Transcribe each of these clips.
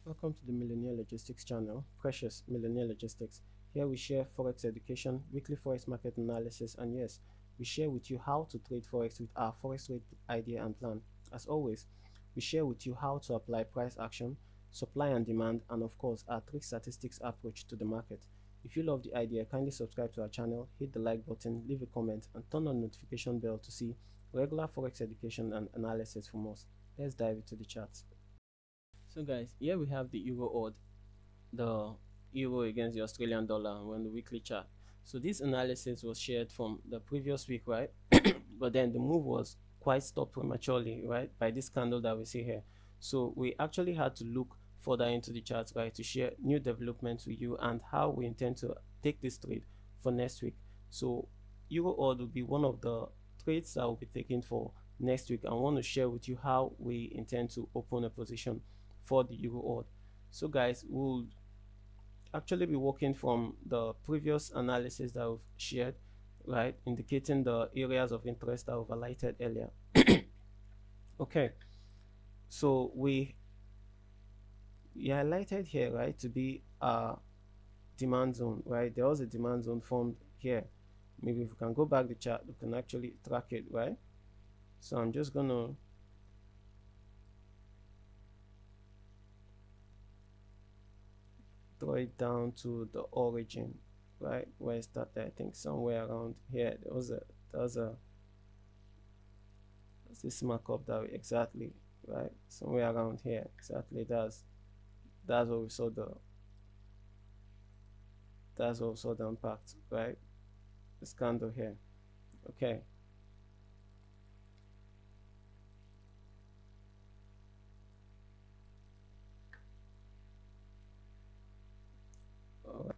Welcome to the Millionaire Logistics channel, Precious Millionaire Logistics. Here we share Forex education, weekly Forex market analysis, and yes, we share with you how to trade Forex with our Forex trade idea and plan. As always, we share with you how to apply price action, supply and demand, and of course, our trade statistics approach to the market. If you love the idea, kindly subscribe to our channel, hit the like button, leave a comment, and turn on the notification bell to see regular Forex education and analysis from us. Let's dive into the charts. So guys, here we have the euro odd, the euro against the Australian dollar on the weekly chart. So this analysis was shared from the previous week, right? But then the move was quite stopped prematurely, right, by this candle that we see here. So we actually had to look further into the charts, right, to share new developments with you and how we intend to take this trade for next week. So euro odd will be one of the trades that will be taken for next week. I want to share with you how we intend to open a position for the euro odd. So guys, we'll actually be working from the previous analysis that we've shared, right, indicating the areas of interest that we've highlighted earlier. Okay, so we highlighted here, right, to be a demand zone, right? There was a demand zone formed here. Maybe if we can go back the chart, we can actually track it, right? So I'm just gonna draw it down to the origin, right, where it started. I think somewhere around here there was this markup that exactly, right, somewhere around here exactly. That's what we saw the impact, right, this candle here. Okay, all right.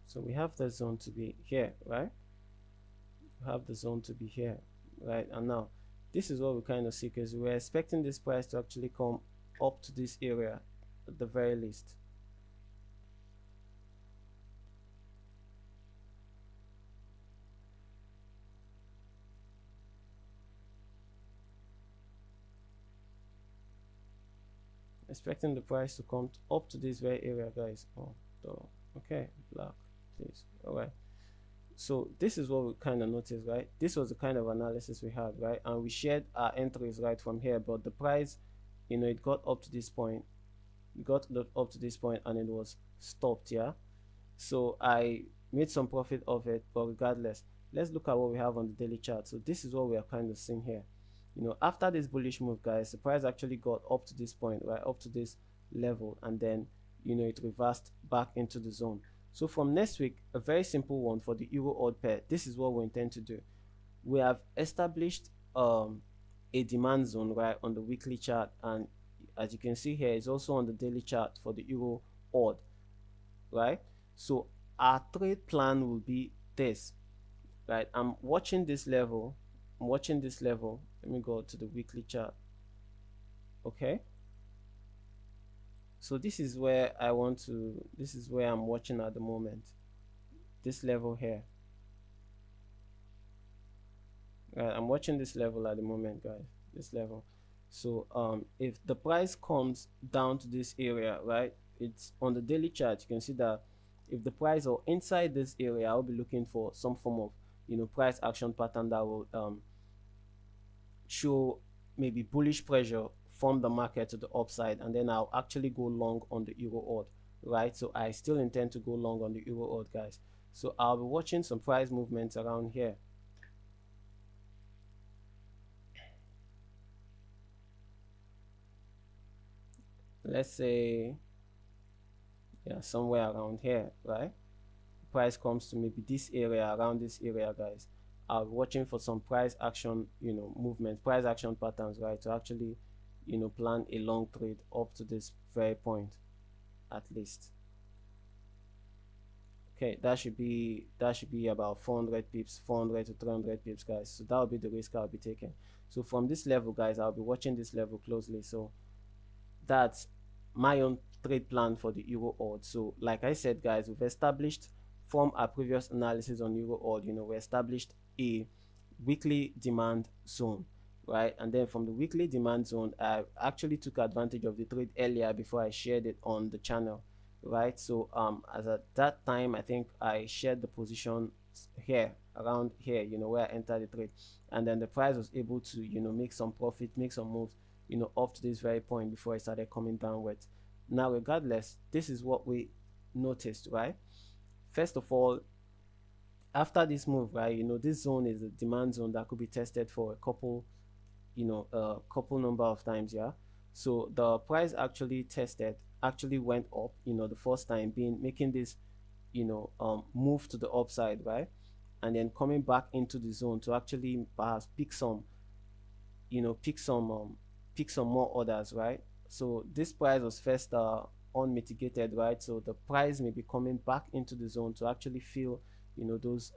So we have the zone to be here, right? We have the zone to be here, right? And now this is what we kind of see, because we're expecting this price to actually come up to this area at the very least. Expecting the price to come up to this very area, guys. Okay, black, please. All right, so this is what we kind of noticed, right? This was the kind of analysis we had, right? And we shared our entries right from here, but the price, it got up to this point, and it was stopped. Yeah, so I made some profit of it, but regardless, let's look at what we have on the daily chart. So this is what we are kind of seeing here. After this bullish move, guys, the price actually got up to this point, right, up to this level, and then it reversed back into the zone. So from next week, a very simple one for the euro odd pair, this is what we intend to do. We have established a demand zone, right, on the weekly chart, and as you can see here, it's also on the daily chart for the euro odd, right? So our trade plan will be this, right? I'm watching this level. Let me go to the weekly chart. Okay, so this is where I'm watching at the moment, this level here, right? I'm watching this level at the moment, guys, this level. So if the price comes down to this area, right, it's on the daily chart, you can see that if the price are inside this area, I'll be looking for some form of price action pattern that will show maybe bullish pressure from the market to the upside, and then I'll actually go long on the euro odd, right? So I still intend to go long on the euro odd, guys. So I'll be watching some price movements around here. Let's say, yeah, somewhere around here, right? Price comes to maybe this area, around this area, guys. I'll be watching for some price action, movements, price action patterns, right, to actually, plan a long trade up to this very point, at least. Okay, that should be about 400 pips, 400 to 300 pips, guys. So that will be the risk I'll be taking. So from this level, guys, I'll be watching this level closely. So that's my own trade plan for the euro odd. So like I said, guys, we've established from our previous analysis on euro odd, we established a weekly demand zone, right? And then from the weekly demand zone, I actually took advantage of the trade earlier before I shared it on the channel, right? So as at that time, I think I shared the position here, around here, where I entered the trade, and then the price was able to make some profit, make some moves, up to this very point before it started coming downwards. Now regardless, this is what we noticed, right? First of all, after this move, right, this zone is a demand zone that could be tested for a couple number of times. Yeah, so the price actually went up, the first time being making this move to the upside, right, and then coming back into the zone to actually perhaps pick some pick some more orders, right? So this price was first unmitigated, right? So the price may be coming back into the zone to actually fill those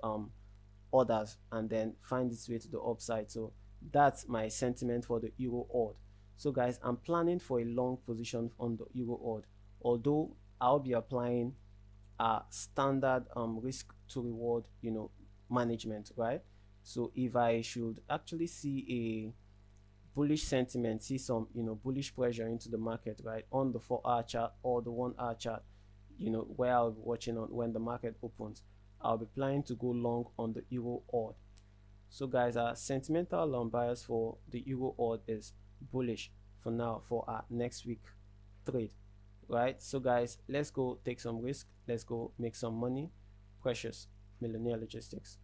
orders and then find its way to the upside. So that's my sentiment for the EUR AUD. So guys, I'm planning for a long position on the EUR AUD, although I'll be applying a standard risk to reward management, right? So if I should actually see a bullish sentiment, see some bullish pressure into the market, right, on the 4-hour chart or the 1-hour chart, where I'll be watching on when the market opens, I'll be planning to go long on the EUR AUD. So guys, our sentimental bias for the EUR AUD is bullish for now for our next week trade, right? So guys, let's go take some risk, let's go make some money. Precious Millionaire Logistics.